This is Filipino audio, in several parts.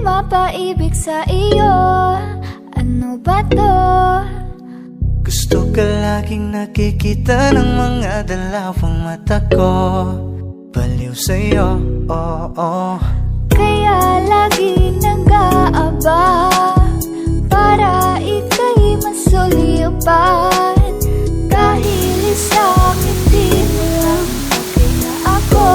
mapaibig sa iyo. Ano ba to? Gusto ka laging nakikita ng mga dalawang mata ko. Baliw sa'yo, oo. Kaya lagi nag-aaba para ika'y masulipan. Dahil isa'kin di mo lang okay na ako.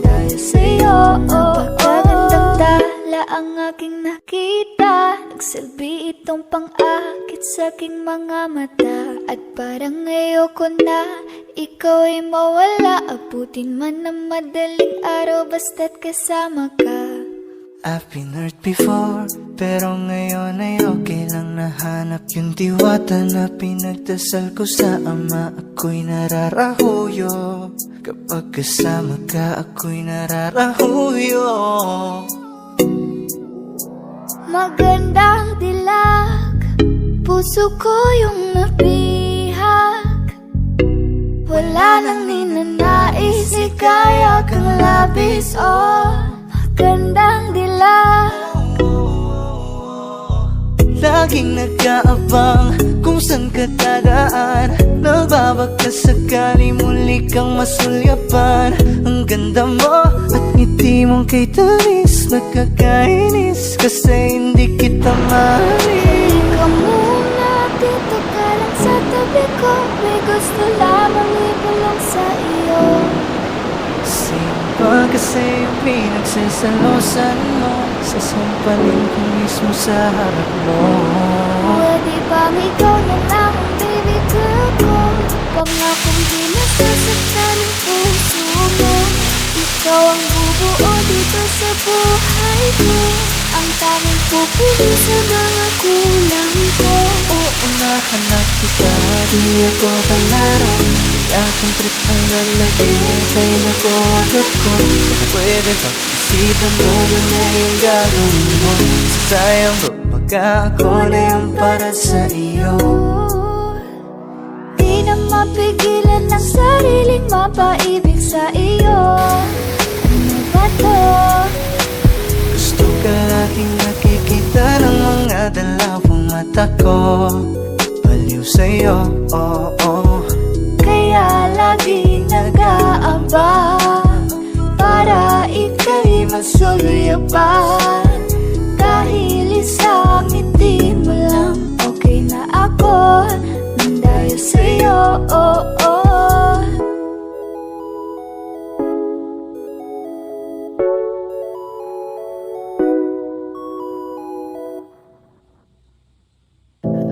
Dahil sa'yo, napakagandang tala ang aking nakita. Nagsilbi itong pang-akit sa aking mga mata. At parang ayoko na ikaw ay mawala. Abutin man ng madaling araw basta't kasama ka. I've been hurt before, pero ngayon ay okay lang. Nahanap yung diwata na pinagdasal ko sa ama. Ako'y nararahuyo, kapag kasama ka ako'y nararahuyo. Magandang dilag, puso ko yung nabihag. Wala nang ninanais, ikaya kang labis. Oh, magandang dilag. Laging nag-aabang kung saan ka dadaan. Nagbabaka sakali muli kang masulyapan. Ang ganda mo at ngiti mong kay tamis. Nakakainis kasi hindi kita mahalin. Ikaw muna, dito ka lang sa tabi ko. May gusto lamang ibulong sa iyo. Sino ba kasi yung pinagsasalosan mo? Sasampalin ko mismo sa harap mo. Pwede bang ikaw na lang ang baby girl ko? Pangakong di nasasaktan ang puso mo. Ikaw ang bubuo dito sa buhay ko. Ang tanging pupili sa mga kulang ko. Unahanap kita, di ako kalaro. Aking trip ang lalagay kay nakuhagot ko. Pwede bang isipan mo na yung gagawin mo? Sayang ba baka ako na yung para sa iyo? Di na mapigilan ang sariling mapaibig sa iyo. Ano ba to? Gusto ka laging nakikita ng mga dalawang mata ko. Baliw sa'yo, oo. Kaya lagi nag-aaba para ika'y masulyapan. Dahil isang ngiti mo lang okay na ako. Nang dahil sa'yo, oo.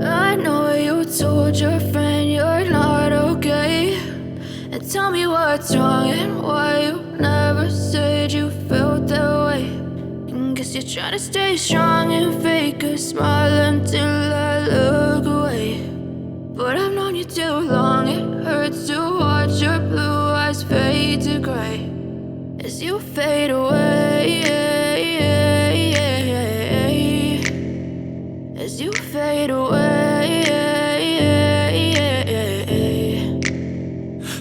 I know you told your friend you're not okay, and tell me what's wrong and why you never said you felt that way. And guess you're trying to stay strong and fake a smile until I look away. But I've known you too long, it hurts to watch your blue eyes fade to gray as you fade away. As you fade away.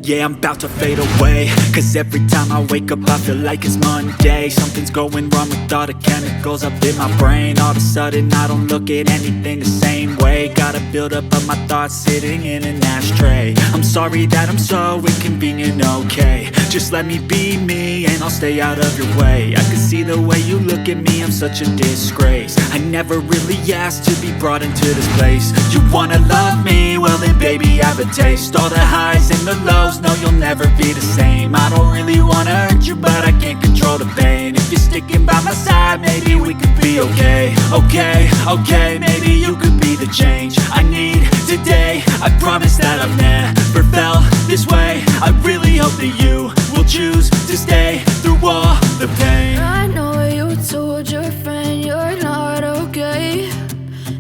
Yeah, I'm about to fade away, cause every time I wake up I feel like it's Monday. Something's going wrong with all the chemicals up in my brain. All of a sudden I don't look at anything the same way. Gotta build up of my thoughts sitting in an ashtray. I'm sorry that I'm so inconvenient, okay. Just let me be me and I'll stay out of your way. I can see the way you look at me, I'm such a disgrace. I never really asked to be brought into this place. You wanna love me? Well then baby I have a taste. All the highs and the lows, no you'll never be the same. I don't really wanna hurt you but I can't control the pain. If you're sticking by my side maybe we could be okay. Okay, maybe you could be the change I need today. I promise that I've never felt this way. I really hope that you will choose to stay through all the pain. I know you told your friend you're not okay,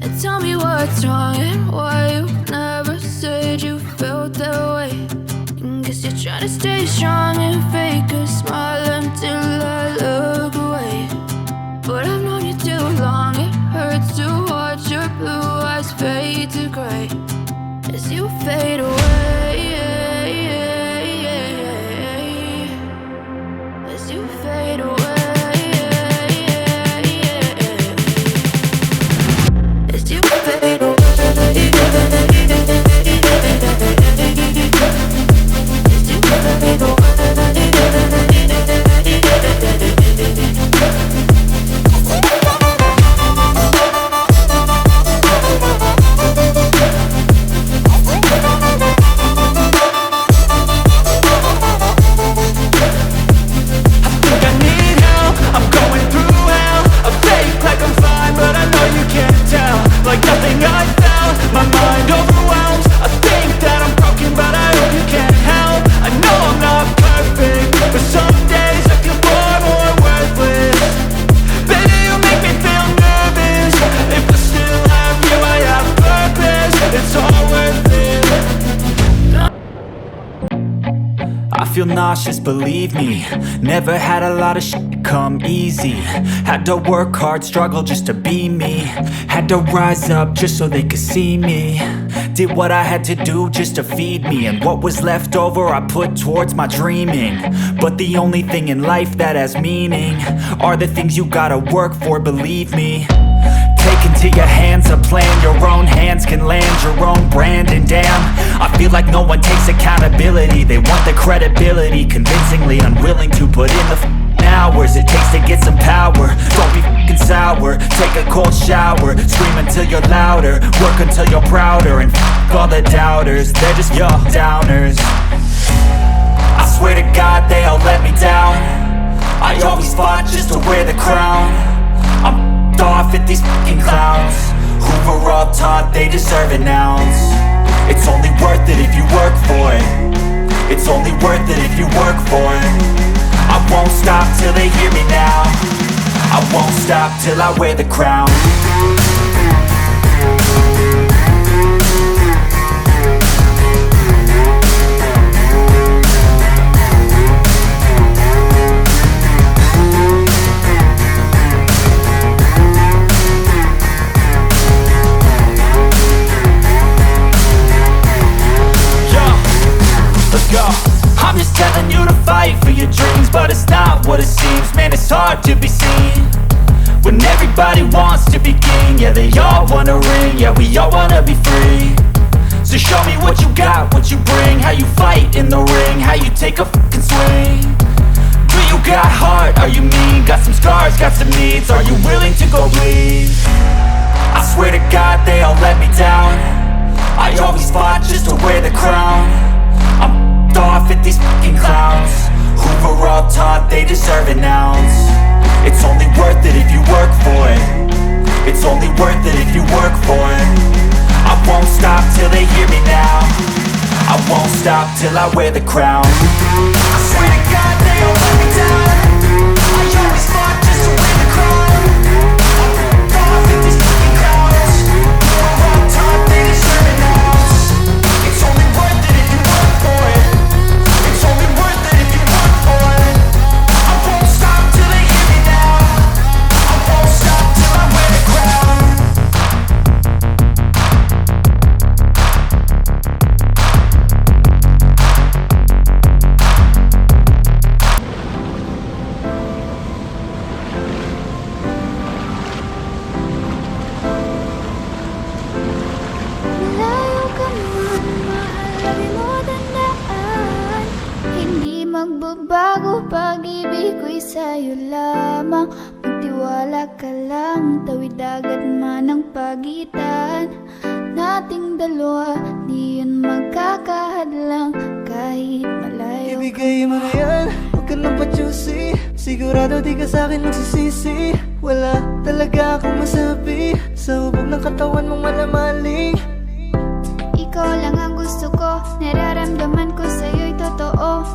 and tell me what's wrong and why you never said you felt that way. And guess you're trying to stay strong and fake a smile until I look away. But I've known you too long, it hurts to watch your blue eyes fade to gray as you fade away. As you fade away. nauseous, believe me. Never had a lot of shit come easy. Had to work hard, struggle just to be me. Had to rise up just so they could see me. Did what I had to do just to feed me, and what was left over I put towards my dreaming. But the only thing in life that has meaning are the things you gotta work for, believe me. Take into your hands a plan, your own hands can land your own brand. And damn, I feel like no one takes accountability. They want the credibility, convincingly unwilling to put in the hours it takes to get some power. Don't be f***ing sour, take a cold shower. Scream until you're louder, work until you're prouder. And f*** all the doubters, they're just your downers. I swear to God they all let me down. I always fought just to wear the crown. I'm off at these fucking clowns who were all taught they deserve an ounce. It's only worth it if you work for it. It's only worth it if you work for it. I won't stop till they hear me now. I won't stop till I wear the crown. I'm just telling you to fight for your dreams, but it's not what it seems. Man, it's hard to be seen when everybody wants to be king. Yeah, they all wanna ring, yeah, we all wanna be free. So show me what you got, what you bring, how you fight in the ring, how you take a fucking swing. Do you got heart, are you mean? Got some scars, got some needs, are you willing to go bleed? I swear to God they all let me down. I always fought just to wear the crown. I'm off at these fucking clowns who were all taught they deserve an ounce. It's only worth it if you work for it. It's only worth it if you work for it. I won't stop till they hear me now. I won't stop till I wear the crown. I swear to God they all let me down. I always fought just to wear the crown. I'm off at these fucking clowns who were all taught they deserve an ounce. It's only worth it if you work for it. It's only worth it if you work for it. I won't stop till they hear me now. I won't stop till I wear the crown. Malayo ka man, mahal mo tandaan. Hindi magbabago, pag-ibig ko'y sa'yo lamang. Magtiwala ka lang, tawid dagat man ang pagitan nating dalawa, di yun magkakahadlang kahit malayo. Ibigay mo na yan, huwag ka nang pa-choosy. Sigurado di ka sa'kin magsisisi. Wala talaga akong masabi sa hubog ng katawan mong malamaling. Ikaw lang ang gusto ko, nararamdaman ko sa'yo'y totoo.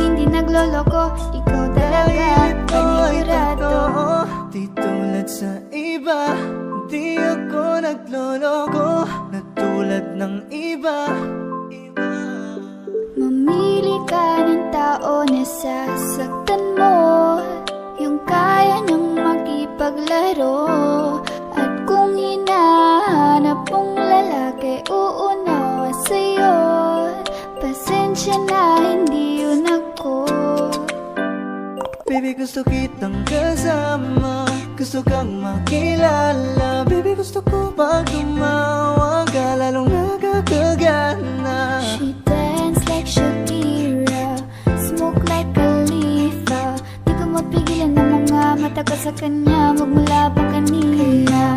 Hindi nagloloko, ikaw talaga, panigurado. Di tulad sa iba, di ako nagloloko na tulad ng iba. Mamili ka ng tao na sasaktan mo, yung kaya niyang makipaglaro. At kung hinahanap mong lalaki, uunawa sa'yo. Pasensya na, hindi yun ako. Baby, gusto kitang kasama, gusto kang makilala. Baby, gusto ko pag tumawag ka, lalong nakakagana. She dance like Shakira, smoke like Khalifa. Di ko mapigilan ng mga mata ko sa kanya, magmula pa kanina.